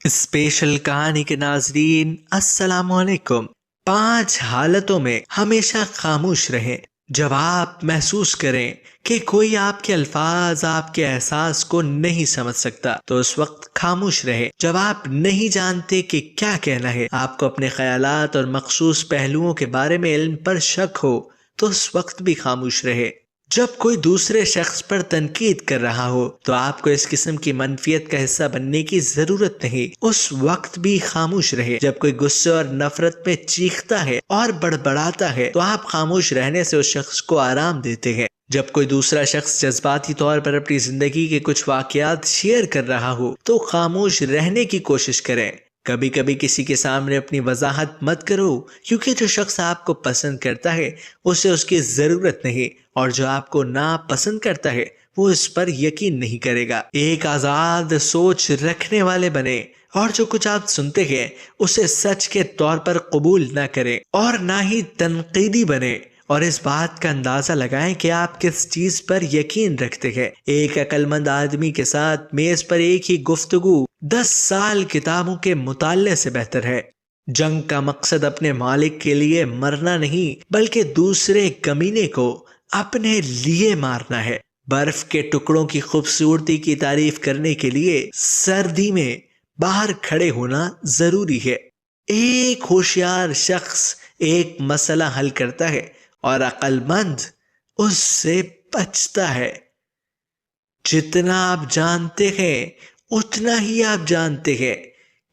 Special کہانی کے ناظرین السلام علیکم۔ 5 حالتوں میں ہمیشہ خاموش رہیں۔ جب آپ محسوس کریں کہ کوئی آپ کے الفاظ آپ کے احساس کو نہیں سمجھ سکتا تو اس وقت خاموش رہیں۔ جب آپ نہیں جانتے کہ کیا کہنا ہے، آپ کو اپنے خیالات اور مخصوص پہلوؤں کے بارے میں علم پر شک ہو تو اس وقت بھی خاموش رہیں۔ جب کوئی دوسرے شخص پر تنقید کر رہا ہو تو آپ کو اس قسم کی منفیت کا حصہ بننے کی ضرورت نہیں، اس وقت بھی خاموش رہے۔ جب کوئی غصے اور نفرت میں چیختا ہے اور بڑبڑاتا ہے تو آپ خاموش رہنے سے اس شخص کو آرام دیتے ہیں۔ جب کوئی دوسرا شخص جذباتی طور پر اپنی زندگی کے کچھ واقعات شیئر کر رہا ہو تو خاموش رہنے کی کوشش کریں۔ کبھی کبھی کسی کے سامنے اپنی وضاحت مت کرو، کیونکہ جو شخص آپ کو پسند کرتا ہے اسے اس کی ضرورت نہیں، اور جو آپ کو ناپسند کرتا ہے وہ اس پر یقین نہیں کرے گا۔ ایک آزاد سوچ رکھنے والے بنے اور جو کچھ آپ سنتے ہیں اسے سچ کے طور پر قبول نہ کریں اور نہ ہی تنقیدی بنے، اور اس بات کا اندازہ لگائیں کہ آپ کس چیز پر یقین رکھتے ہیں۔ ایک عقل مند آدمی کے ساتھ میز پر ایک ہی گفتگو 10 سال کتابوں کے مطالعے سے بہتر ہے۔ جنگ کا مقصد اپنے مالک کے لیے مرنا نہیں بلکہ دوسرے کمینے کو اپنے لیے مارنا ہے۔ برف کے ٹکڑوں کی خوبصورتی کی تعریف کرنے کے لیے سردی میں باہر کھڑے ہونا ضروری ہے۔ ایک ہوشیار شخص ایک مسئلہ حل کرتا ہے اور عقل مند اس سے بچتا ہے۔ جتنا آپ جانتے ہیں اتنا ہی آپ جانتے ہیں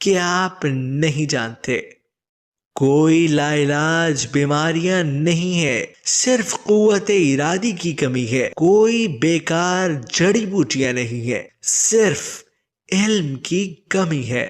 کہ آپ نہیں جانتے۔ کوئی لا علاج بیماریاں نہیں ہے، صرف قوت ارادی کی کمی ہے۔ کوئی بیکار جڑی بوٹیاں نہیں ہے، صرف علم کی کمی ہے۔